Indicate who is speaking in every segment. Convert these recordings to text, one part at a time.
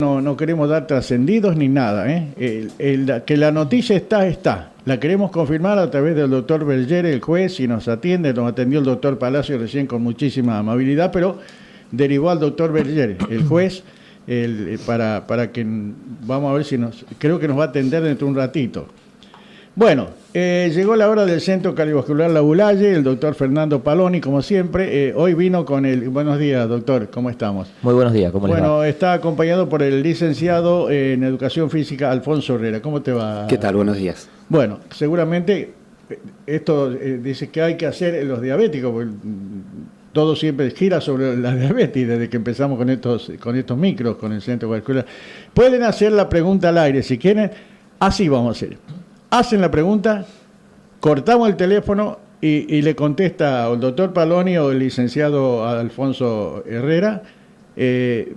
Speaker 1: No queremos dar trascendidos ni nada, ¿eh? Que la noticia está. La queremos confirmar a través del doctor Berger, el juez, y nos atendió el doctor Palacio recién con muchísima amabilidad, pero derivó al doctor Berger, el juez, para que vamos a ver si creo que nos va a atender dentro de un ratito. Bueno, llegó la hora del Centro Cardiovascular La Bulaye, el doctor Fernando Paloni, como siempre. Hoy vino con el... Buenos días, doctor, ¿cómo estamos?
Speaker 2: Muy buenos días, ¿cómo les va?
Speaker 1: Bueno, está acompañado por el licenciado en Educación Física, Alfonso Herrera. ¿Cómo te va?
Speaker 3: ¿Qué tal? Buenos días.
Speaker 1: Bueno, seguramente esto dice que hay que hacer en los diabéticos, porque todo siempre gira sobre la diabetes desde que empezamos con estos micros, con el Centro Cardiovascular. Pueden hacer la pregunta al aire, si quieren, así vamos a hacer. Hacen la pregunta, cortamos el teléfono y le contesta el doctor Paloni o el licenciado Alfonso Herrera,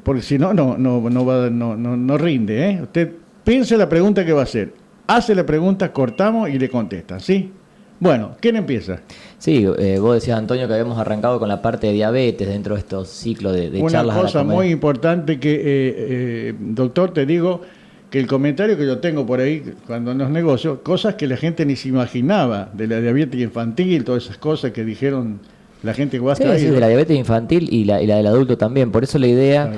Speaker 1: porque si no rinde. Usted piense la pregunta que va a hacer, hace la pregunta, cortamos y le contesta, ¿sí? Bueno, ¿quién empieza?
Speaker 2: Sí, vos decías, Antonio, que habíamos arrancado con la parte de diabetes dentro de estos ciclos de charlas.
Speaker 1: Una cosa muy importante que, doctor, te digo, que el comentario que yo tengo por ahí cuando en los negocios, cosas que la gente ni se imaginaba, de la diabetes infantil, todas esas cosas que dijeron la gente que va a estar ahí.
Speaker 2: Sí, de la diabetes infantil y la del adulto también. Por eso la idea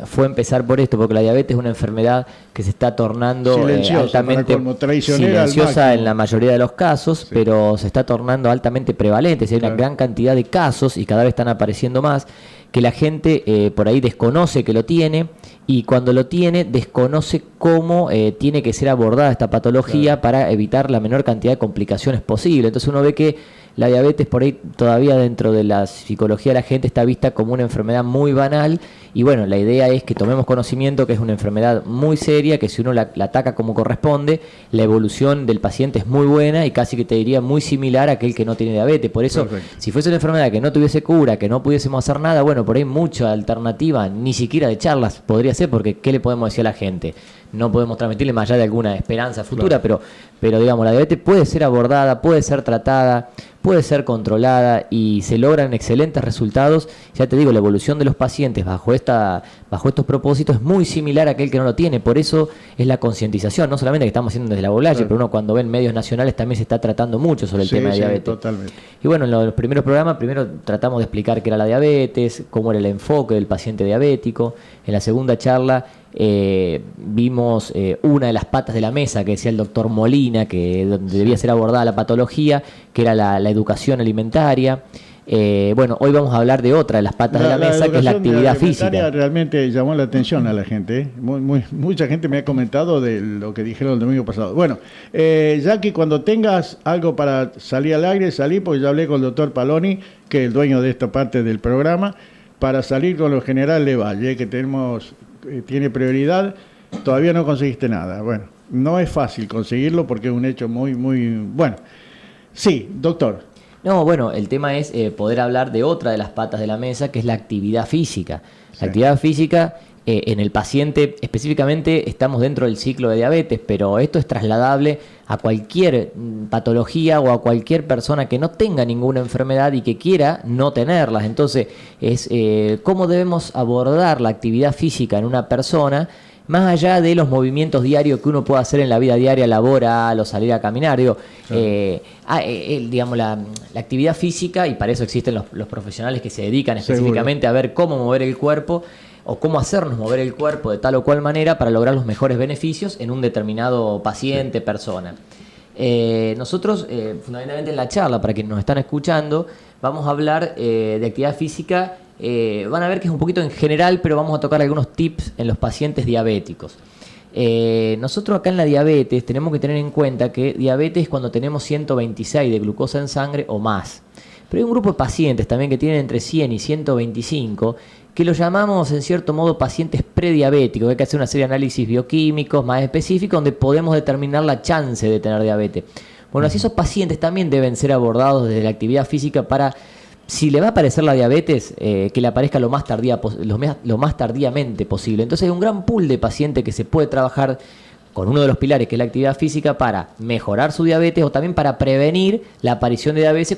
Speaker 2: fue empezar por esto, porque la diabetes es una enfermedad que se está tornando altamente silenciosa en la mayoría de los casos, sí, pero se está tornando altamente prevalente. Hay una gran cantidad de casos y cada vez están apareciendo más que la gente por ahí desconoce que lo tiene, y cuando lo tiene desconoce cómo tiene que ser abordada esta patología para evitar la menor cantidad de complicaciones posible. Entonces uno ve que la diabetes por ahí todavía dentro de la psicología de la gente está vista como una enfermedad muy banal, y bueno, la idea es que tomemos conocimiento que es una enfermedad muy seria, que si uno la ataca como corresponde, la evolución del paciente es muy buena y casi que te diría muy similar a aquel que no tiene diabetes. Por eso, si fuese una enfermedad que no tuviese cura, que no pudiésemos hacer nada, bueno, por ahí mucha alternativa, ni siquiera de charlas podría ser, porque ¿qué le podemos decir a la gente? No podemos transmitirle más allá de alguna esperanza futura, pero digamos, la diabetes puede ser abordada, puede ser tratada, puede ser controlada y se logran excelentes resultados. Ya te digo, la evolución de los pacientes bajo estos propósitos es muy similar a aquel que no lo tiene. Por eso es la concientización, no solamente que estamos haciendo desde la Bulaye, pero uno cuando ve en medios nacionales también se está tratando mucho sobre el tema de diabetes.
Speaker 1: Totalmente.
Speaker 2: Y bueno, en los primeros programas, primero tratamos de explicar qué era la diabetes, cómo era el enfoque del paciente diabético. En la segunda charla vimos una de las patas de la mesa que decía el doctor Molina, que donde debía ser abordada la patología, que era la educación alimentaria. Bueno, hoy vamos a hablar de otra de las patas de la mesa, que es la actividad física.
Speaker 1: Realmente llamó la atención a la gente, mucha gente me ha comentado de lo que dijeron el domingo pasado. Bueno, Jackie, cuando tengas algo para salir al aire, salí, porque ya hablé con el doctor Paloni, que es el dueño de esta parte del programa, para salir con lo general de Valle, que tiene prioridad. Todavía no conseguiste nada. Bueno, no es fácil conseguirlo porque es un hecho muy bueno. Sí, doctor.
Speaker 2: No, bueno, el tema es poder hablar de otra de las patas de la mesa, que es la actividad física. La actividad física en el paciente, específicamente estamos dentro del ciclo de diabetes, pero esto es trasladable a cualquier patología o a cualquier persona que no tenga ninguna enfermedad y que quiera no tenerlas. Entonces, es cómo debemos abordar la actividad física en una persona, más allá de los movimientos diarios que uno puede hacer en la vida diaria, laboral o salir a caminar. Digamos, la actividad física, y para eso existen los profesionales que se dedican específicamente a ver cómo mover el cuerpo o cómo hacernos mover el cuerpo de tal o cual manera para lograr los mejores beneficios en un determinado paciente, persona. Nosotros, fundamentalmente en la charla, para quienes nos están escuchando, vamos a hablar de actividad física. Van a ver que es un poquito en general, pero vamos a tocar algunos tips en los pacientes diabéticos. Nosotros acá en la diabetes tenemos que tener en cuenta que diabetes es cuando tenemos 126 de glucosa en sangre o más. Pero hay un grupo de pacientes también que tienen entre 100 y 125 que lo llamamos en cierto modo pacientes prediabéticos. Hay que hacer una serie de análisis bioquímicos más específicos donde podemos determinar la chance de tener diabetes. Bueno, así esos pacientes también deben ser abordados desde la actividad física para, si le va a aparecer la diabetes, que le aparezca lo más tardíamente posible. Entonces hay un gran pool de pacientes que se puede trabajar con uno de los pilares, que es la actividad física, para mejorar su diabetes o también para prevenir la aparición de diabetes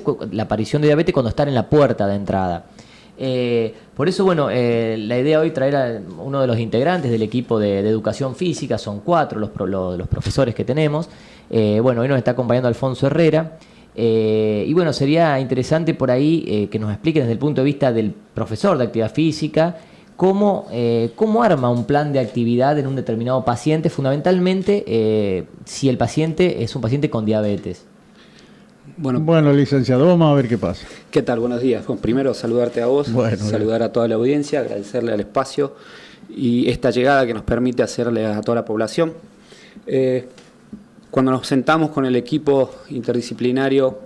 Speaker 2: cuando están en la puerta de entrada. Por eso, bueno, la idea hoy traer a uno de los integrantes del equipo de educación física, son 4 los profesores que tenemos. Bueno, hoy nos está acompañando Alfonso Herrera. Y bueno, sería interesante por ahí que nos explique desde el punto de vista del profesor de actividad física cómo arma un plan de actividad en un determinado paciente, fundamentalmente si el paciente es un paciente con diabetes.
Speaker 3: Bueno, licenciado, vamos a ver qué pasa.
Speaker 4: ¿Qué tal? Buenos días. Bueno, primero saludarte a vos, saludar a toda la audiencia, agradecerle al espacio y esta llegada que nos permite hacerle a toda la población. Cuando nos sentamos con el equipo interdisciplinario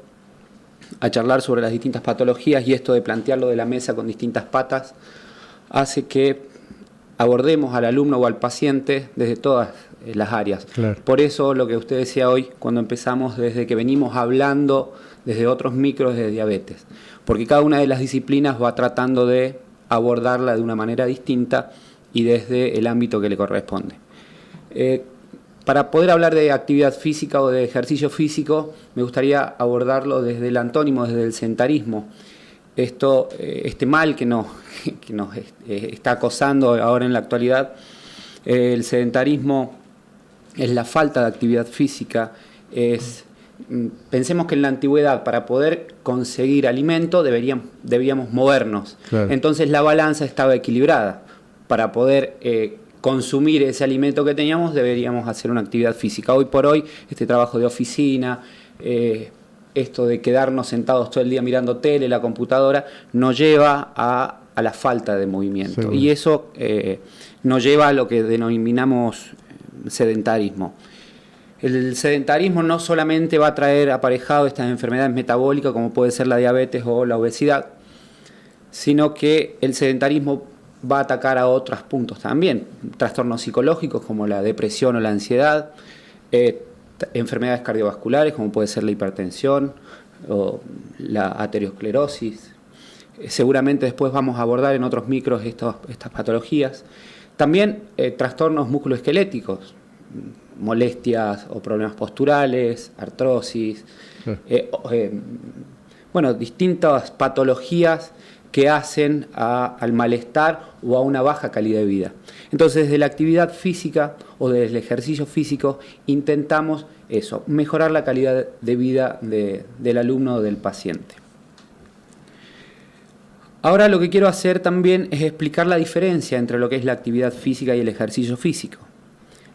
Speaker 4: a charlar sobre las distintas patologías y esto de plantearlo de la mesa con distintas patas, hace que abordemos al alumno o al paciente desde todas las áreas. Claro. Por eso lo que usted decía hoy, cuando empezamos, desde que venimos hablando desde otros micros de diabetes, porque cada una de las disciplinas va tratando de abordarla de una manera distinta y desde el ámbito que le corresponde. Para poder hablar de actividad física o de ejercicio físico, me gustaría abordarlo desde el antónimo, desde el sedentarismo. Este mal que nos está acosando ahora en la actualidad, el sedentarismo es la falta de actividad física. Pensemos que en la antigüedad, para poder conseguir alimento, debíamos movernos. Claro. Entonces la balanza estaba equilibrada. Para poder consumir ese alimento que teníamos, deberíamos hacer una actividad física. Hoy por hoy, este trabajo de oficina, esto de quedarnos sentados todo el día mirando tele, la computadora, nos lleva a la falta de movimiento. Seguro. Y eso nos lleva a lo que denominamos sedentarismo. El sedentarismo no solamente va a traer aparejado estas enfermedades metabólicas, como puede ser la diabetes o la obesidad, sino que el sedentarismo va a atacar a otros puntos también, trastornos psicológicos como la depresión o la ansiedad, enfermedades cardiovasculares como puede ser la hipertensión o la aterosclerosis. Seguramente después vamos a abordar en otros micros estas patologías. También trastornos musculoesqueléticos, molestias o problemas posturales, artrosis, distintas patologías que hacen al malestar o a una baja calidad de vida. Entonces, desde la actividad física o desde el ejercicio físico intentamos eso, mejorar la calidad de vida del alumno o del paciente. Ahora lo que quiero hacer también es explicar la diferencia entre lo que es la actividad física y el ejercicio físico.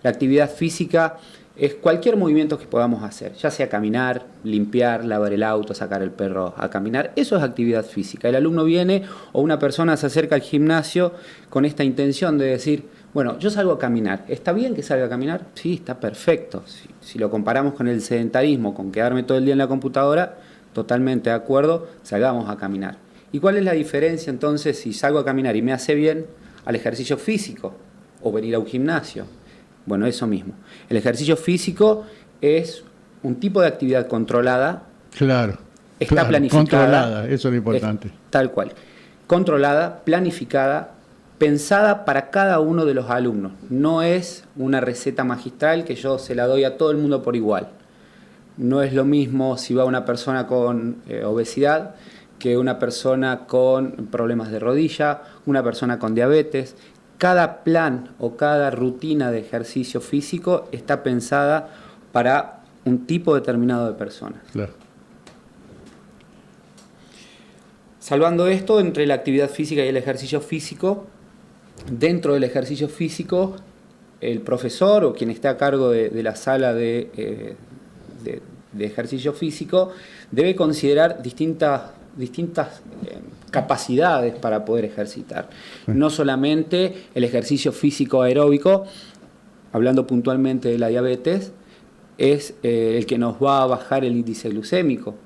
Speaker 4: La actividad física es cualquier movimiento que podamos hacer, ya sea caminar, limpiar, lavar el auto, sacar el perro a caminar, eso es actividad física. El alumno viene o una persona se acerca al gimnasio con esta intención de decir, bueno, yo salgo a caminar, ¿está bien que salga a caminar? Sí, está perfecto. Si lo comparamos con el sedentarismo, con quedarme todo el día en la computadora, totalmente de acuerdo, salgamos a caminar. ¿Y cuál es la diferencia entonces si salgo a caminar y me hace bien al ejercicio físico o venir a un gimnasio? Bueno, eso mismo. El ejercicio físico es un tipo de actividad controlada.
Speaker 3: Claro.
Speaker 4: Está planificada.
Speaker 3: Controlada, eso es lo importante.
Speaker 4: Tal cual. Controlada, planificada, pensada para cada uno de los alumnos. No es una receta magistral que yo se la doy a todo el mundo por igual. No es lo mismo si va una persona con obesidad que una persona con problemas de rodilla, una persona con diabetes. Cada plan o cada rutina de ejercicio físico está pensada para un tipo determinado de personas. Claro. Salvando esto, entre la actividad física y el ejercicio físico, dentro del ejercicio físico, el profesor o quien esté a cargo de la sala de ejercicio físico debe considerar distintas capacidades para poder ejercitar. No solamente el ejercicio físico aeróbico, hablando puntualmente de la diabetes, es el que nos va a bajar el índice glucémico,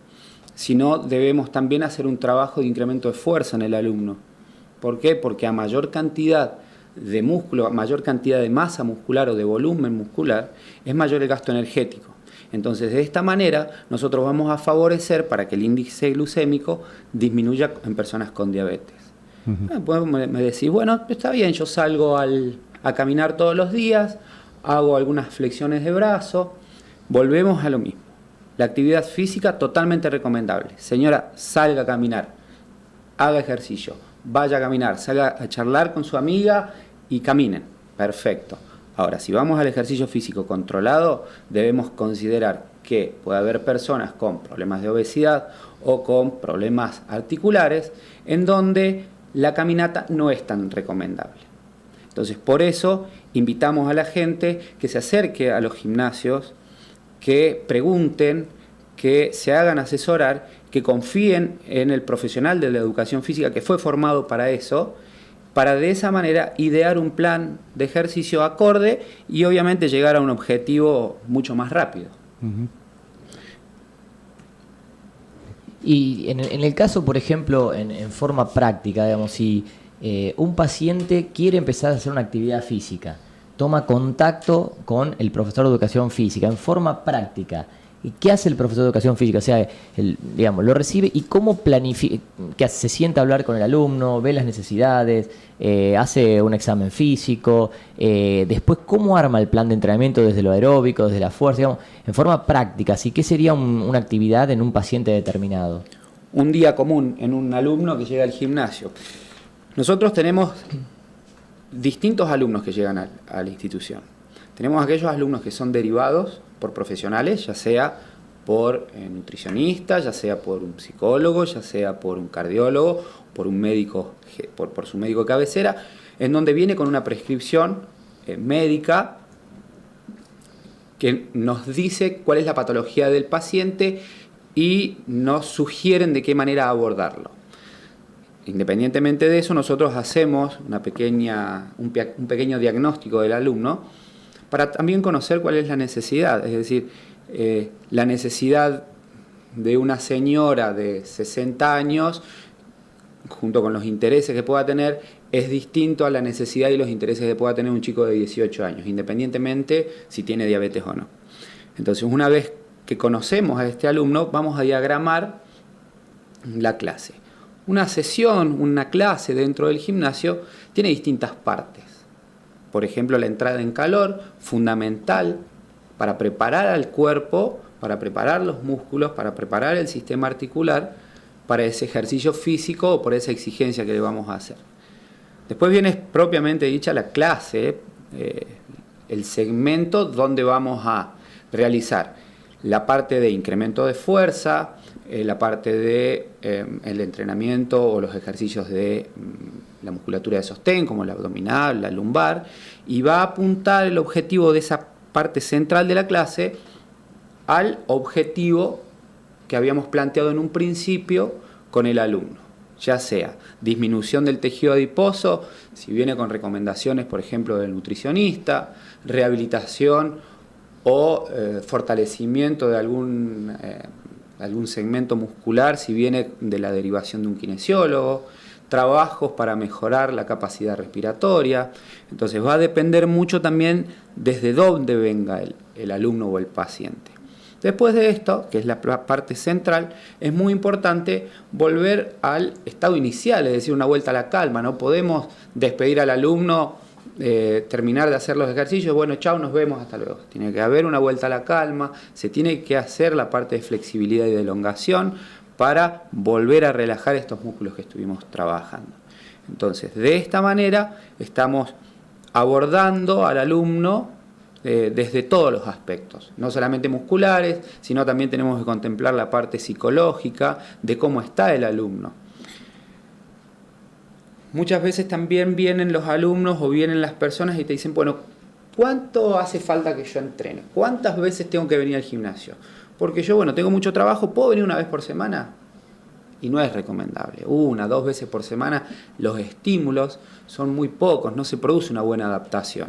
Speaker 4: sino debemos también hacer un trabajo de incremento de fuerza en el alumno. ¿Por qué? Porque a mayor cantidad de músculo, a mayor cantidad de masa muscular o de volumen muscular, es mayor el gasto energético. Entonces, de esta manera, nosotros vamos a favorecer para que el índice glucémico disminuya en personas con diabetes. Pues me decís, bueno, está bien, yo salgo a caminar todos los días, hago algunas flexiones de brazo, volvemos a lo mismo. La actividad física totalmente recomendable. Señora, salga a caminar, haga ejercicio, vaya a caminar, salga a charlar con su amiga y caminen. Perfecto. Ahora, si vamos al ejercicio físico controlado, debemos considerar que puede haber personas con problemas de obesidad o con problemas articulares en donde la caminata no es tan recomendable. Entonces, por eso invitamos a la gente que se acerque a los gimnasios, que pregunten, que se hagan asesorar, que confíen en el profesional de la educación física que fue formado para eso, para de esa manera idear un plan de ejercicio acorde y obviamente llegar a un objetivo mucho más rápido.
Speaker 2: Y en el caso, por ejemplo, en forma práctica, digamos, si un paciente quiere empezar a hacer una actividad física, toma contacto con el profesor de educación física en forma práctica. ¿Y qué hace el profesor de educación física? O sea, digamos, lo recibe y cómo planifica, que se sienta a hablar con el alumno, ve las necesidades, hace un examen físico, después cómo arma el plan de entrenamiento desde lo aeróbico, desde la fuerza, digamos, en forma práctica. Así, ¿qué sería una actividad en un paciente determinado?
Speaker 4: Un día común en un alumno que llega al gimnasio. Nosotros tenemos distintos alumnos que llegan a la institución. Tenemos aquellos alumnos que son derivados por profesionales, ya sea por nutricionistas, ya sea por un psicólogo, ya sea por un cardiólogo, por un médico, por su médico de cabecera, en donde viene con una prescripción médica que nos dice cuál es la patología del paciente y nos sugieren de qué manera abordarlo. Independientemente de eso, nosotros hacemos un pequeño diagnóstico del alumno para también conocer cuál es la necesidad, es decir, la necesidad de una señora de 60 años, junto con los intereses que pueda tener, es distinto a la necesidad y los intereses que pueda tener un chico de 18 años, independientemente si tiene diabetes o no. Entonces, una vez que conocemos a este alumno, vamos a diagramar la clase. Una sesión, una clase dentro del gimnasio tiene distintas partes. Por ejemplo, la entrada en calor, fundamental para preparar al cuerpo, para preparar los músculos, para preparar el sistema articular para ese ejercicio físico o por esa exigencia que le vamos a hacer. Después viene propiamente dicha la clase, el segmento donde vamos a realizar la parte de incremento de fuerza, la parte de el entrenamiento o los ejercicios de la musculatura de sostén, como la abdominal, la lumbar, y va a apuntar el objetivo de esa parte central de la clase al objetivo que habíamos planteado en un principio con el alumno, ya sea disminución del tejido adiposo, si viene con recomendaciones, por ejemplo, del nutricionista, rehabilitación o fortalecimiento de algún segmento muscular, si viene de la derivación de un kinesiólogo, trabajos para mejorar la capacidad respiratoria. Entonces va a depender mucho también desde dónde venga el alumno o el paciente. Después de esto, que es la parte central, es muy importante volver al estado inicial, es decir, una vuelta a la calma. No podemos despedir al alumno, terminar de hacer los ejercicios, bueno, chao, nos vemos, hasta luego. Tiene que haber una vuelta a la calma, se tiene que hacer la parte de flexibilidad y de elongación para volver a relajar estos músculos que estuvimos trabajando. Entonces, de esta manera estamos abordando al alumno desde todos los aspectos, no solamente musculares, sino también tenemos que contemplar la parte psicológica de cómo está el alumno. Muchas veces también vienen los alumnos o vienen las personas y te dicen, bueno, ¿cuánto hace falta que yo entrene? ¿Cuántas veces tengo que venir al gimnasio? Porque yo, bueno, tengo mucho trabajo, ¿puedo venir una vez por semana? Y no es recomendable. 1, 2 veces por semana los estímulos son muy pocos, no se produce una buena adaptación.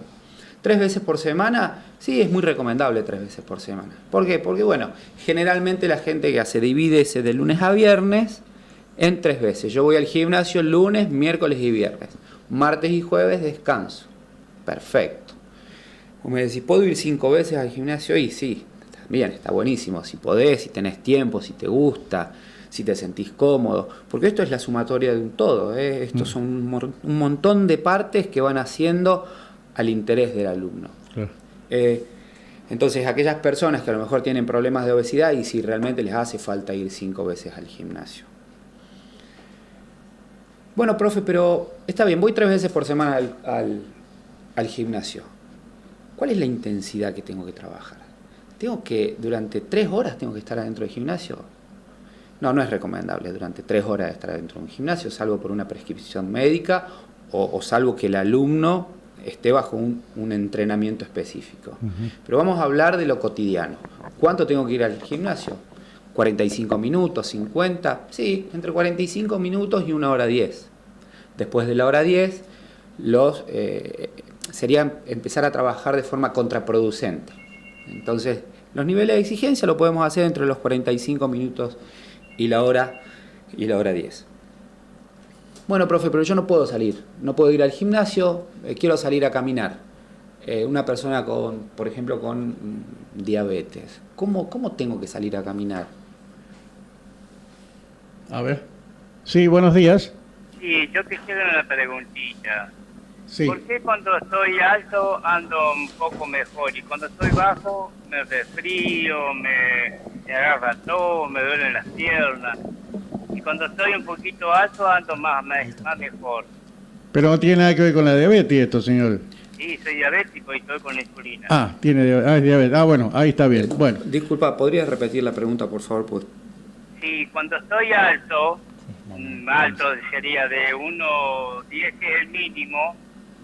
Speaker 4: 3 veces por semana, sí, es muy recomendable 3 veces por semana. ¿Por qué? Porque, bueno, generalmente la gente que hace divide ese de lunes a viernes en 3 veces. Yo voy al gimnasio lunes, miércoles y viernes. Martes y jueves descanso. Perfecto. Como me decís, ¿puedo ir 5 veces al gimnasio? Y sí, bien, está buenísimo. Si podés, si tenés tiempo, si te gusta, si te sentís cómodo. Porque esto es la sumatoria de un todo. Estos son un montón de partes que van haciendo al interés del alumno. Claro. Entonces, aquellas personas que a lo mejor tienen problemas de obesidad y si realmente les hace falta ir 5 veces al gimnasio. Bueno, profe, pero está bien, voy 3 veces por semana al gimnasio. ¿Cuál es la intensidad que tengo que trabajar? ¿Durante 3 horas tengo que estar adentro del gimnasio? No es recomendable durante 3 horas estar adentro de un gimnasio, salvo por una prescripción médica o salvo que el alumno esté bajo un entrenamiento específico. Pero vamos a hablar de lo cotidiano. ¿Cuánto tengo que ir al gimnasio? ¿45 minutos? ¿50? Sí, entre 45 minutos y 1 hora 10. Después de la hora 10, sería empezar a trabajar de forma contraproducente. Entonces, los niveles de exigencia lo podemos hacer entre los 45 minutos y la hora 10. Bueno, profe, pero yo no puedo salir, no puedo ir al gimnasio, quiero salir a caminar. Una persona por ejemplo, con diabetes, ¿cómo tengo que salir a caminar?
Speaker 1: A ver. Sí, buenos días.
Speaker 5: Sí, yo quisiera una preguntita.
Speaker 1: Sí.
Speaker 5: ¿Por qué cuando estoy alto ando un poco mejor y cuando estoy bajo me resfrío, me agarra todo, me duelen las piernas? Y cuando estoy un poquito alto ando más mejor.
Speaker 1: Pero no tiene nada que ver con la diabetes esto, señor.
Speaker 5: Sí, soy diabético y estoy con la insulina.
Speaker 1: Es diabetes. Bueno, ahí está bien. Bueno.
Speaker 4: Disculpa, ¿podrías repetir la pregunta, por favor? Pues.
Speaker 5: Sí, cuando estoy alto sería de 1,10 que es el mínimo,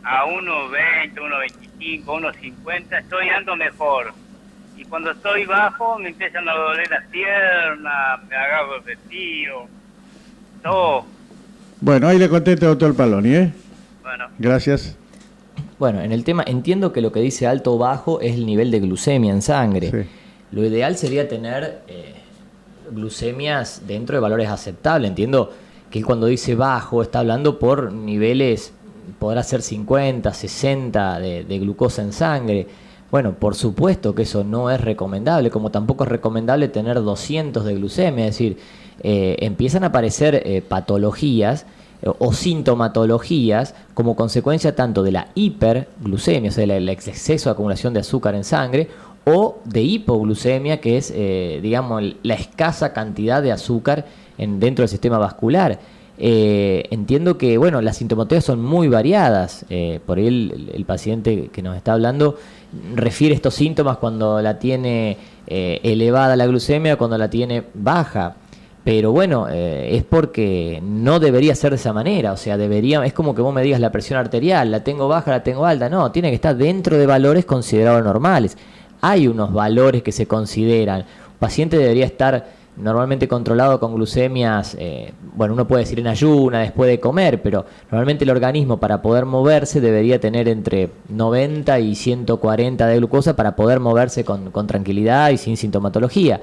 Speaker 5: a 1,20, 1,25, 1,50, estoy ando mejor. Y cuando estoy bajo me empiezan a doler las piernas, me agarro el vestido, todo.
Speaker 1: Bueno, ahí le contesta el doctor Paloni, ¿eh?
Speaker 5: Bueno.
Speaker 1: Gracias.
Speaker 2: Bueno, en el tema, entiendo que lo que dice alto o bajo es el nivel de glucemia en sangre.
Speaker 1: Sí.
Speaker 2: Lo ideal sería tener glucemias dentro de valores aceptables. Entiendo que él cuando dice bajo está hablando por niveles, podrá ser 50, 60 de glucosa en sangre. Bueno, por supuesto que eso no es recomendable, como tampoco es recomendable tener 200 de glucemia, es decir, empiezan a aparecer patologías o sintomatologías como consecuencia tanto de la hiperglucemia, o sea, el exceso de acumulación de azúcar en sangre, o de hipoglucemia, que es, digamos, la escasa cantidad de azúcar dentro del sistema vascular. Entiendo que, bueno, las sintomatologías son muy variadas. Por ahí el paciente que nos está hablando refiere estos síntomas cuando la tiene elevada la glucemia, cuando la tiene baja. Pero bueno, es porque no debería ser de esa manera. O sea, es como que vos me digas la presión arterial, la tengo baja, la tengo alta. No, tiene que estar dentro de valores considerados normales. Hay unos valores que se consideran. Un paciente debería estar normalmente controlado con glucemias, uno puede decir en ayuna, después de comer, pero normalmente el organismo para poder moverse debería tener entre 90 y 140 de glucosa para poder moverse con tranquilidad y sin sintomatología.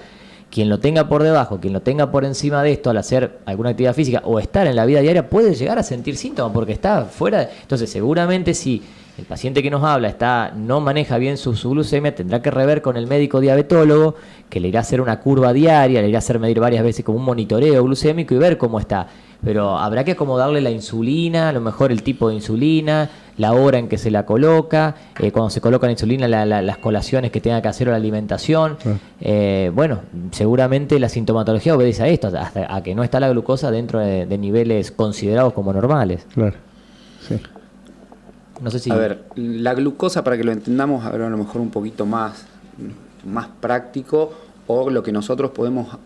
Speaker 2: Quien lo tenga por debajo, quien lo tenga por encima de esto al hacer alguna actividad física o estar en la vida diaria puede llegar a sentir síntomas porque está fuera. Entonces seguramente si el paciente que nos habla no maneja bien su glucemia, tendrá que rever con el médico diabetólogo, que le irá a hacer una curva diaria, le irá a hacer medir varias veces como un monitoreo glucémico y ver cómo está. Pero habrá que acomodarle la insulina, a lo mejor el tipo de insulina, la hora en que se la coloca, cuando se coloca la insulina, las colaciones que tenga que hacer o la alimentación. Seguramente la sintomatología obedece a esto, hasta a que no está la glucosa dentro de niveles considerados como normales.
Speaker 1: Claro, sí.
Speaker 2: No sé si...
Speaker 4: A ver, la glucosa, para que lo entendamos a lo mejor un poquito más práctico, o lo que nosotros podemos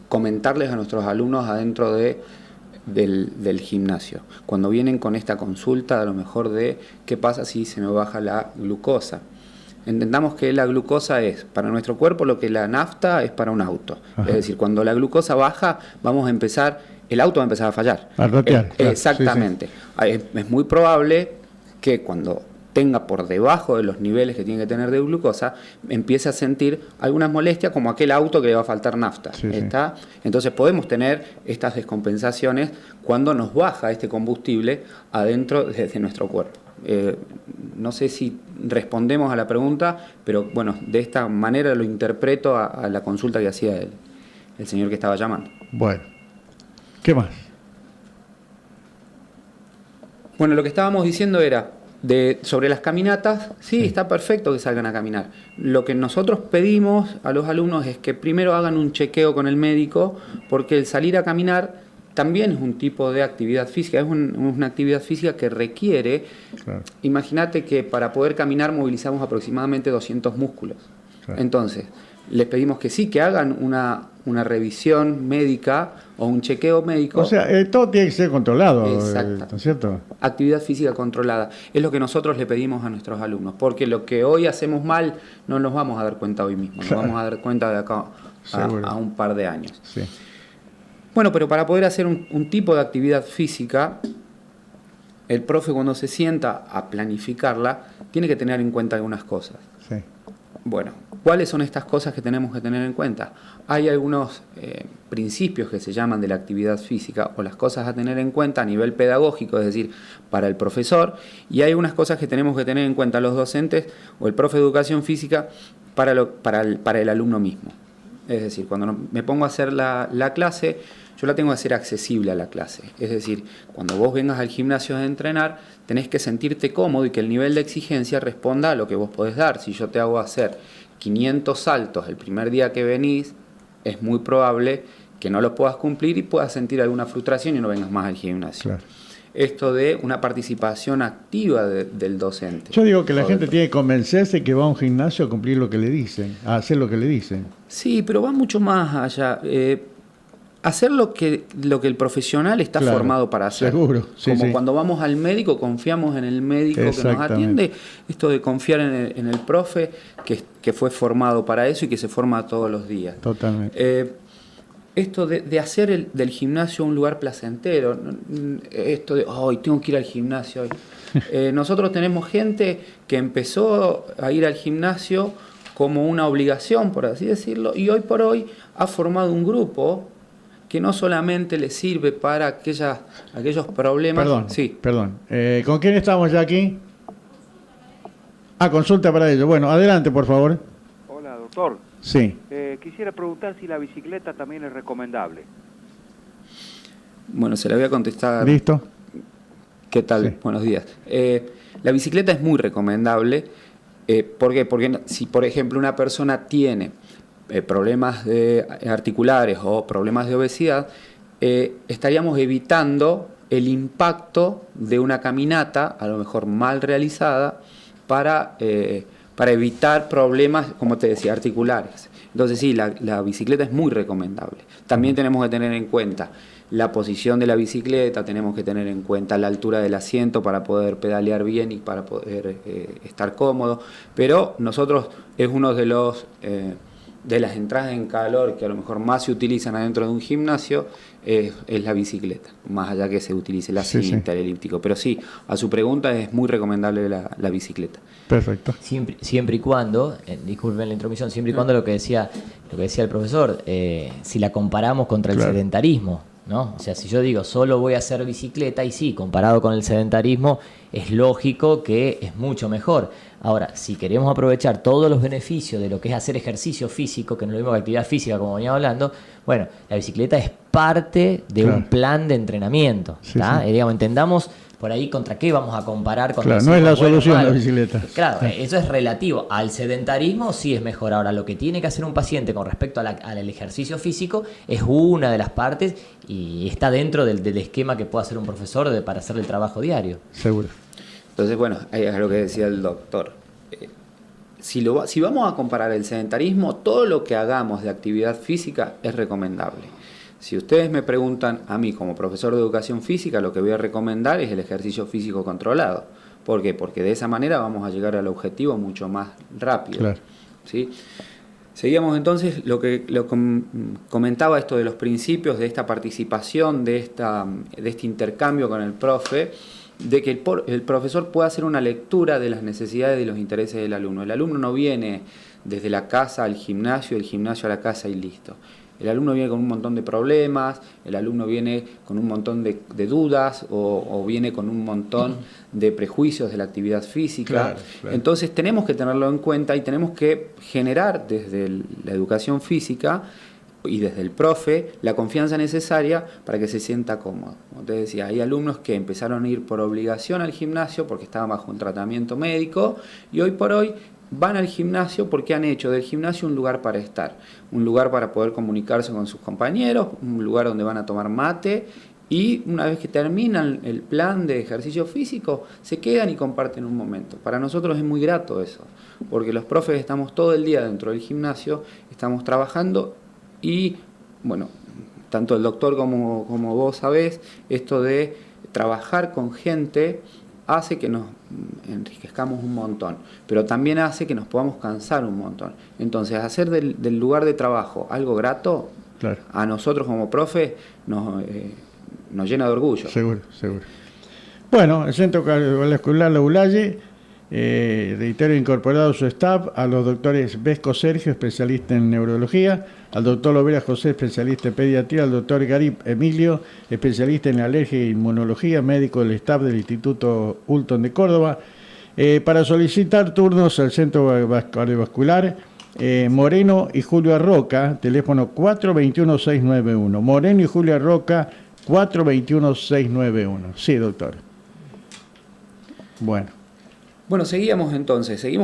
Speaker 4: comentarles a nuestros alumnos adentro del gimnasio. Cuando vienen con esta consulta, a lo mejor de qué pasa si se me baja la glucosa. Entendamos que la glucosa es para nuestro cuerpo lo que la nafta es para un auto. Ajá. Es decir, cuando la glucosa baja, el auto va a empezar a fallar.
Speaker 1: A rotear.
Speaker 4: Exactamente. Sí. Es muy probable que cuando tenga por debajo de los niveles que tiene que tener de glucosa, empiece a sentir algunas molestias como aquel auto que le va a faltar nafta. Sí, ¿está? Sí. Entonces podemos tener estas descompensaciones cuando nos baja este combustible adentro de nuestro cuerpo. No sé si respondemos a la pregunta, pero bueno, de esta manera lo interpreto a la consulta que hacía el señor que estaba llamando.
Speaker 1: Bueno, ¿qué más?
Speaker 4: Bueno, lo que estábamos diciendo era sobre las caminatas. Sí, está perfecto que salgan a caminar. Lo que nosotros pedimos a los alumnos es que primero hagan un chequeo con el médico, porque el salir a caminar también es un tipo de actividad física, es una actividad física que requiere, claro. Imagínate que para poder caminar movilizamos aproximadamente 200 músculos. Claro. Entonces, les pedimos que sí, que hagan una revisión médica o un chequeo médico.
Speaker 1: O sea, todo tiene que ser controlado, ¿no es cierto?
Speaker 4: Actividad física controlada. Es lo que nosotros le pedimos a nuestros alumnos, porque lo que hoy hacemos mal no nos vamos a dar cuenta hoy mismo, nos vamos a dar cuenta de acá a un par de años.
Speaker 1: Sí.
Speaker 4: Bueno, pero para poder hacer un tipo de actividad física, el profe cuando se sienta a planificarla, tiene que tener en cuenta algunas cosas.
Speaker 1: Sí.
Speaker 4: Bueno, ¿cuáles son estas cosas que tenemos que tener en cuenta? Hay algunos principios que se llaman de la actividad física o las cosas a tener en cuenta a nivel pedagógico, es decir, para el profesor, y hay algunas cosas que tenemos que tener en cuenta los docentes o el profe de educación física para el alumno mismo. Es decir, cuando me pongo a hacer la clase, yo la tengo que hacer accesible a la clase. Es decir, cuando vos vengas al gimnasio a entrenar, tenés que sentirte cómodo y que el nivel de exigencia responda a lo que vos podés dar. Si yo te hago hacer 500 saltos el primer día que venís, es muy probable que no los puedas cumplir y puedas sentir alguna frustración y no vengas más al gimnasio.
Speaker 1: Claro.
Speaker 4: Esto de una participación activa del docente.
Speaker 1: Yo digo que la gente tiene que convencerse que va a un gimnasio a cumplir lo que le dicen, a hacer lo que le dicen.
Speaker 4: Sí, pero va mucho más allá. Hacer lo que el profesional está formado para hacer.
Speaker 1: Seguro, sí,
Speaker 4: como
Speaker 1: sí.
Speaker 4: Cuando vamos al médico, confiamos en el médico que nos atiende. Esto de confiar en el profe que fue formado para eso y que se forma todos los días.
Speaker 1: Totalmente.
Speaker 4: Esto de hacer del gimnasio un lugar placentero, esto de, hoy tengo que ir al gimnasio hoy. Nosotros tenemos gente que empezó a ir al gimnasio como una obligación, por así decirlo, y hoy por hoy ha formado un grupo que no solamente le sirve para aquellos problemas...
Speaker 1: Perdón. ¿Con quién estamos ya aquí? Consulta para ello. Bueno, adelante, por favor.
Speaker 6: Hola, doctor.
Speaker 1: Sí.
Speaker 6: Quisiera preguntar si la bicicleta también es recomendable.
Speaker 4: Bueno, se la voy a contestar.
Speaker 1: ¿Listo?
Speaker 4: ¿Qué tal?
Speaker 1: Sí.
Speaker 4: Buenos días. La bicicleta es muy recomendable. ¿Por qué? Porque si, por ejemplo, una persona tiene problemas articulares o problemas de obesidad, estaríamos evitando el impacto de una caminata, a lo mejor mal realizada, para evitar problemas, como te decía, articulares. Entonces sí, la bicicleta es muy recomendable. También tenemos que tener en cuenta la posición de la bicicleta, tenemos que tener en cuenta la altura del asiento para poder pedalear bien y para poder estar cómodo. Pero nosotros es uno de las entradas en calor que a lo mejor más se utilizan adentro de un gimnasio, es la bicicleta, más allá que se utilice la cinta, el elíptico. Pero sí, a su pregunta, es muy recomendable la bicicleta.
Speaker 1: Perfecto.
Speaker 2: Siempre y cuando, disculpen la intromisión, siempre y cuando lo que decía el profesor, si la comparamos contra el sedentarismo, ¿no? O sea, si yo digo solo voy a hacer bicicleta, y sí, comparado con el sedentarismo, es lógico que es mucho mejor. Ahora, si queremos aprovechar todos los beneficios de lo que es hacer ejercicio físico, que no es lo mismo que actividad física, como venía hablando, bueno, la bicicleta es parte de un plan de entrenamiento. Digamos, entendamos por ahí contra qué vamos a comparar.
Speaker 1: No es la solución la bicicleta.
Speaker 2: Claro, eso es relativo. Al sedentarismo sí es mejor. Ahora, lo que tiene que hacer un paciente con respecto al ejercicio físico es una de las partes y está dentro del esquema que puede hacer un profesor para hacer el trabajo diario.
Speaker 1: Seguro.
Speaker 4: Entonces, bueno, es lo que decía el doctor. Si vamos a comparar el sedentarismo, todo lo que hagamos de actividad física es recomendable. Si ustedes me preguntan a mí como profesor de educación física, lo que voy a recomendar es el ejercicio físico controlado. ¿Por qué? Porque de esa manera vamos a llegar al objetivo mucho más rápido.
Speaker 1: Claro.
Speaker 4: ¿Sí? Seguíamos entonces lo comentaba esto de los principios, de esta participación, de este intercambio con el profe, de que el profesor pueda hacer una lectura de las necesidades y los intereses del alumno. El alumno no viene desde la casa al gimnasio, del gimnasio a la casa y listo. El alumno viene con un montón de problemas, el alumno viene con un montón de dudas o viene con un montón de prejuicios de la actividad física. Claro. Entonces tenemos que tenerlo en cuenta y tenemos que generar desde la educación física y desde el profe la confianza necesaria para que se sienta cómodo. Como te decía, hay alumnos que empezaron a ir por obligación al gimnasio porque estaban bajo un tratamiento médico y hoy por hoy van al gimnasio porque han hecho del gimnasio un lugar para estar, un lugar para poder comunicarse con sus compañeros, un lugar donde van a tomar mate, y una vez que terminan el plan de ejercicio físico, se quedan y comparten un momento. Para nosotros es muy grato eso, porque los profes estamos todo el día dentro del gimnasio, estamos trabajando y, bueno, tanto el doctor como vos sabés, esto de trabajar con gente hace que nos enriquezcamos un montón, pero también hace que nos podamos cansar un montón. Entonces, hacer del lugar de trabajo algo grato, claro, a nosotros como profe nos llena de orgullo.
Speaker 1: Seguro. Bueno, el Centro Cardiovascular La Ulaye, reitero, incorporado su staff a los doctores Vesco Sergio, especialista en neurología, al doctor Lovera José, especialista en pediatría, al doctor Garib Emilio, especialista en alergia e inmunología, médico del staff del Instituto Hulton de Córdoba. Para solicitar turnos al Centro Cardiovascular, Moreno y Julio Arroca, teléfono 421-691. Moreno y Julio Arroca, 421-691. Sí, doctor. Bueno,
Speaker 4: seguimos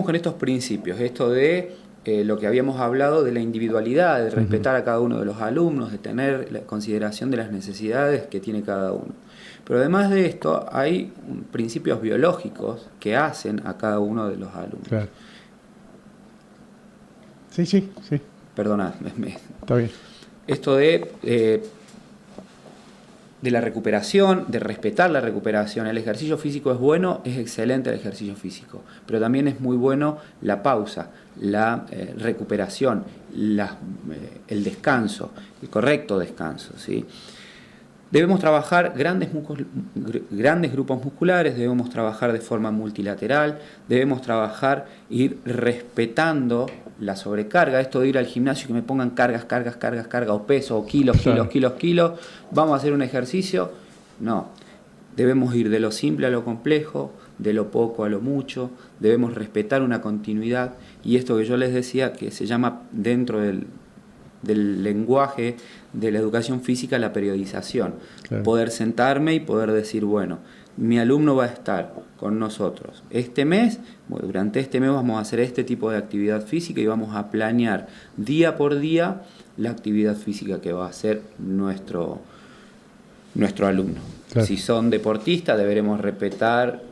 Speaker 4: con estos principios, esto de lo que habíamos hablado de la individualidad, de respetar a cada uno de los alumnos, de tener la consideración de las necesidades que tiene cada uno. Pero además de esto, hay principios biológicos que hacen a cada uno de los alumnos.
Speaker 1: Claro. Sí.
Speaker 4: Perdona,
Speaker 1: está bien.
Speaker 4: Esto de la recuperación, de respetar la recuperación. El ejercicio físico es bueno, es excelente el ejercicio físico, pero también es muy bueno la pausa, la recuperación, el descanso, el correcto descanso, ¿sí? Debemos trabajar grandes grupos musculares, debemos trabajar de forma multilateral, debemos trabajar, ir respetando la sobrecarga, esto de ir al gimnasio y que me pongan cargas, o peso, o kilos, vamos a hacer un ejercicio. No, debemos ir de lo simple a lo complejo, de lo poco a lo mucho, debemos respetar una continuidad, y esto que yo les decía, que se llama dentro del lenguaje de la educación física, la periodización. Claro. Poder sentarme y poder decir, bueno, mi alumno va a estar con nosotros durante este mes vamos a hacer este tipo de actividad física y vamos a planear día por día la actividad física que va a hacer nuestro alumno. Claro. Si son deportistas, deberemos respetar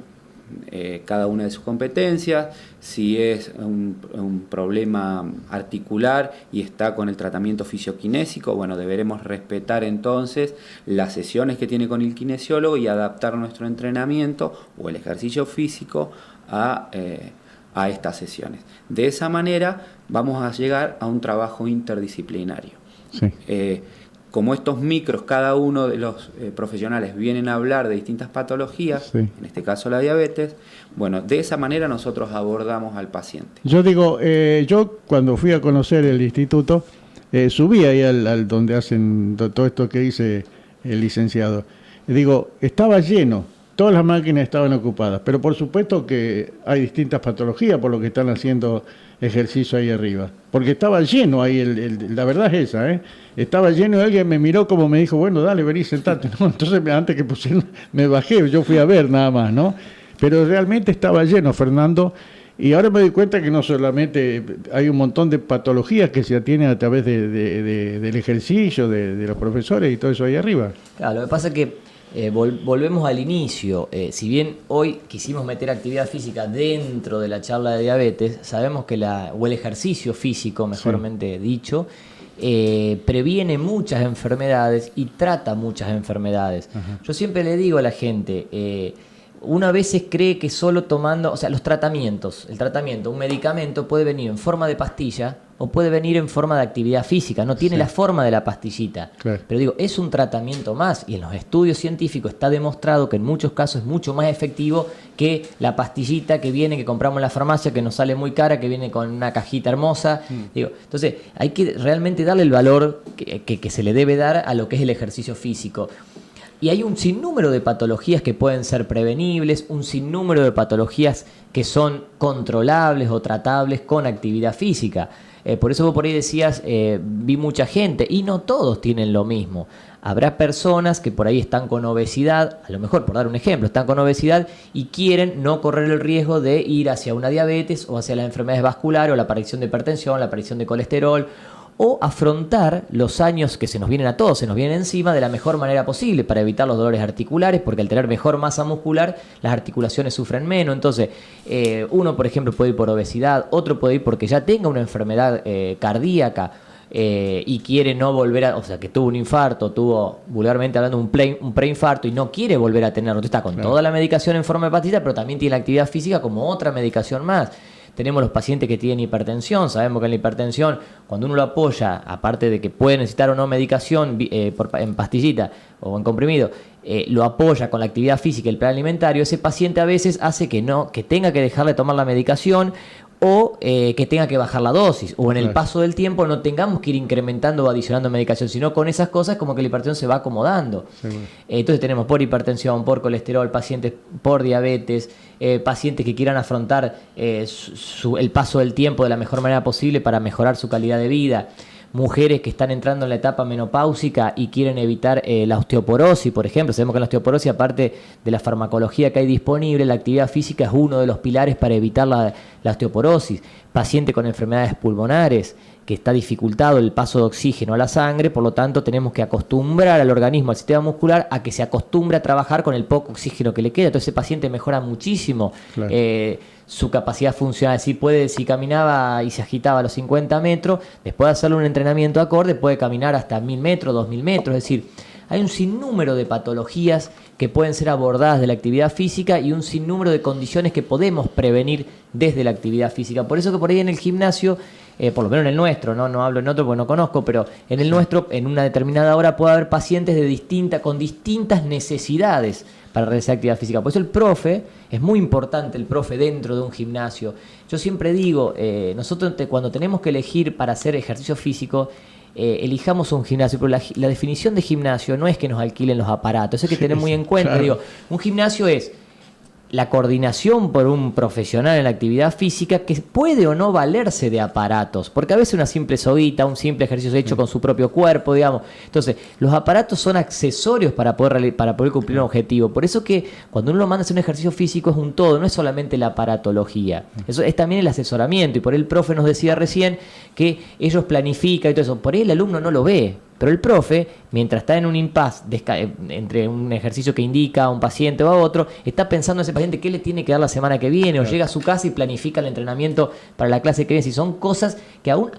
Speaker 4: cada una de sus competencias. Si es un problema articular y está con el tratamiento fisioquinésico, bueno, deberemos respetar entonces las sesiones que tiene con el kinesiólogo y adaptar nuestro entrenamiento o el ejercicio físico a estas sesiones. De esa manera vamos a llegar a un trabajo interdisciplinario.
Speaker 1: Sí.
Speaker 4: Como estos micros, cada uno de los profesionales vienen a hablar de distintas patologías, sí, en este caso la diabetes, bueno, de esa manera nosotros abordamos al paciente.
Speaker 1: Yo digo, yo cuando fui a conocer el instituto, subí ahí al donde hacen todo esto que dice el licenciado. Digo, estaba lleno, todas las máquinas estaban ocupadas, pero por supuesto que hay distintas patologías por lo que están haciendo ejercicio ahí arriba, porque estaba lleno ahí, la verdad es esa, estaba lleno, y alguien me miró como me dijo, bueno, dale, vení, sentate, ¿no? Entonces antes que pusieron, me bajé, yo fui a ver nada más, ¿no? Pero realmente estaba lleno, Fernando, y ahora me doy cuenta que no solamente hay un montón de patologías que se atienden a través del ejercicio, de los profesores y todo eso ahí arriba.
Speaker 2: Claro, lo que pasa es que volvemos al inicio. Si bien hoy quisimos meter actividad física dentro de la charla de diabetes, sabemos que el ejercicio físico, mejormente dicho, previene muchas enfermedades y trata muchas enfermedades. Ajá. Yo siempre le digo a la gente, uno a veces cree que solo tomando, o sea, el tratamiento, un medicamento puede venir en forma de pastilla o puede venir en forma de actividad física, no tiene la forma de la pastillita. Claro. Pero digo, es un tratamiento más, y en los estudios científicos está demostrado que en muchos casos es mucho más efectivo que la pastillita que viene, que compramos en la farmacia, que nos sale muy cara, que viene con una cajita hermosa. Digo, entonces, hay que realmente darle el valor que se le debe dar a lo que es el ejercicio físico. Y hay un sinnúmero de patologías que pueden ser prevenibles, un sinnúmero de patologías que son controlables o tratables con actividad física. Por eso vos por ahí decías, vi mucha gente, y no todos tienen lo mismo. Habrá personas que por ahí están con obesidad, a lo mejor, por dar un ejemplo, están con obesidad y quieren no correr el riesgo de ir hacia una diabetes o hacia las enfermedades vasculares o la aparición de hipertensión, la aparición de colesterol, o afrontar los años que se nos vienen a todos, se nos vienen encima de la mejor manera posible para evitar los dolores articulares, porque al tener mejor masa muscular, las articulaciones sufren menos. Entonces, uno, por ejemplo, puede ir por obesidad, otro puede ir porque ya tenga una enfermedad cardíaca y quiere no volver a, o sea, que tuvo un infarto, tuvo, vulgarmente hablando, un preinfarto y no quiere volver a tenerlo. Entonces está con toda la medicación en forma de pastilla, pero también tiene la actividad física como otra medicación más. Tenemos los pacientes que tienen hipertensión. Sabemos que en la hipertensión, cuando uno lo apoya, aparte de que puede necesitar o no medicación en pastillita o en comprimido, lo apoya con la actividad física y el plan alimentario, ese paciente a veces hace que tenga que dejar de tomar la medicación o que tenga que bajar la dosis, o en el paso del tiempo no tengamos que ir incrementando o adicionando medicación, sino con esas cosas como que la hipertensión se va acomodando. Entonces tenemos por hipertensión, por colesterol, pacientes por diabetes, pacientes que quieran afrontar el paso del tiempo de la mejor manera posible para mejorar su calidad de vida. Mujeres que están entrando en la etapa menopáusica y quieren evitar la osteoporosis, por ejemplo. Sabemos que la osteoporosis, aparte de la farmacología que hay disponible, la actividad física es uno de los pilares para evitar la osteoporosis. Paciente con enfermedades pulmonares, que está dificultado el paso de oxígeno a la sangre, por lo tanto tenemos que acostumbrar al organismo, al sistema muscular, a que se acostumbre a trabajar con el poco oxígeno que le queda. Entonces ese paciente mejora muchísimo su capacidad funcional. Si caminaba y se agitaba a los 50 metros, después de hacerle un entrenamiento acorde, puede caminar hasta 1000 metros, 2000 metros. Es decir, hay un sinnúmero de patologías que pueden ser abordadas de la actividad física y un sinnúmero de condiciones que podemos prevenir desde la actividad física. Por eso que por ahí en el gimnasio, por lo menos en el nuestro, no hablo en otro porque no conozco, pero en el nuestro, en una determinada hora puede haber pacientes con distintas necesidades para realizar actividad física. Por eso el profe, es muy importante el profe dentro de un gimnasio. Yo siempre digo, nosotros cuando tenemos que elegir para hacer ejercicio físico, elijamos un gimnasio, pero la definición de gimnasio no es que nos alquilen los aparatos, eso hay que tener muy en cuenta. Claro. Digo, un gimnasio es la coordinación por un profesional en la actividad física que puede o no valerse de aparatos, porque a veces una simple soguita, un simple ejercicio hecho con su propio cuerpo, digamos. Entonces, los aparatos son accesorios para poder cumplir un objetivo. Por eso que cuando uno lo manda a hacer un ejercicio físico es un todo, no es solamente la aparatología. Eso es también el asesoramiento, y por ahí el profe nos decía recién que ellos planifican y todo eso. Por ahí el alumno no lo ve. Pero el profe, mientras está en un impasse entre un ejercicio que indica a un paciente o a otro, está pensando en ese paciente qué le tiene que dar la semana que viene, o llega a su casa y planifica el entrenamiento para la clase que viene. Si son cosas que aún,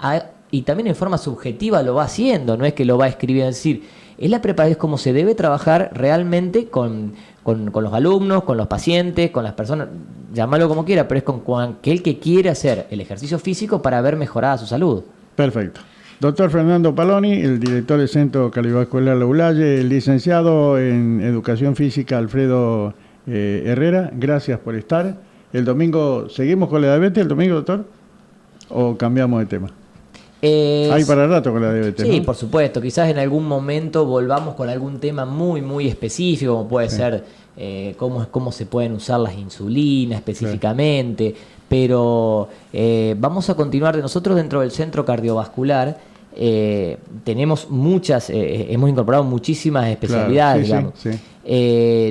Speaker 2: y también en forma subjetiva lo va haciendo, no es que lo va escribiendo. Es decir, la preparación es como se debe trabajar realmente con los alumnos, con los pacientes, con las personas, llámalo como quiera, pero es con aquel que quiere hacer el ejercicio físico para ver mejorada su salud.
Speaker 1: Perfecto. Doctor Fernando Paloni, el director del Centro Cardiovascular La Eulaye, el licenciado en Educación Física Alfredo Herrera, gracias por estar. El domingo, ¿seguimos con la diabetes el domingo, doctor? ¿O cambiamos de tema? Hay para rato con la diabetes,
Speaker 2: sí,
Speaker 1: ¿no?
Speaker 2: Por supuesto. Quizás en algún momento volvamos con algún tema muy, muy específico, como puede ser cómo se pueden usar las insulinas específicamente. Pero vamos a continuar. Nosotros dentro del Centro Cardiovascular tenemos hemos incorporado muchísimas especialidades, digamos.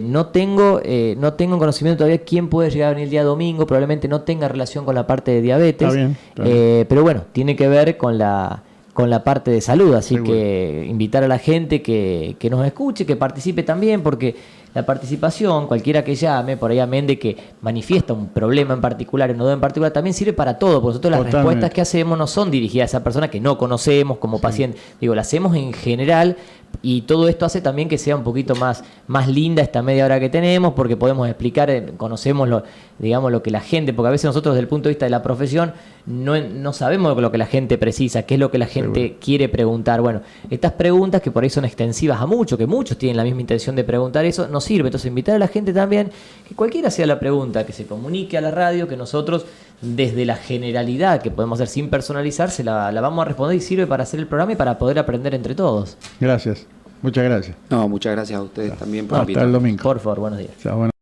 Speaker 2: No tengo conocimiento todavía quién puede llegar a venir el día domingo. Probablemente no tenga relación con la parte de diabetes. Está bien. Pero bueno, tiene que ver con la parte de salud, así que invitar a la gente que nos escuche, que participe también, porque la participación, cualquiera que llame, por ahí amén de que manifiesta un problema en particular, un nodo en particular, también sirve para todo, porque nosotros las respuestas que hacemos no son dirigidas a esa persona que no conocemos como paciente, las hacemos en general, y todo esto hace también que sea un poquito más linda esta media hora que tenemos, porque podemos explicar, conocemos lo que la gente, porque a veces nosotros desde el punto de vista de la profesión no sabemos lo que la gente precisa, qué es lo que la gente quiere preguntar. Bueno, estas preguntas que por ahí son extensivas a muchos, que muchos tienen la misma intención de preguntar eso, nos sirve. Entonces invitar a la gente también, que cualquiera sea la pregunta, que se comunique a la radio, que nosotros desde la generalidad que podemos hacer sin personalizarse la vamos a responder, y sirve para hacer el programa y para poder aprender entre todos.
Speaker 1: Gracias. Muchas gracias.
Speaker 4: No, muchas gracias a ustedes también por
Speaker 1: invitarme. Hasta el domingo.
Speaker 2: Por favor, buenos días.
Speaker 1: Bueno.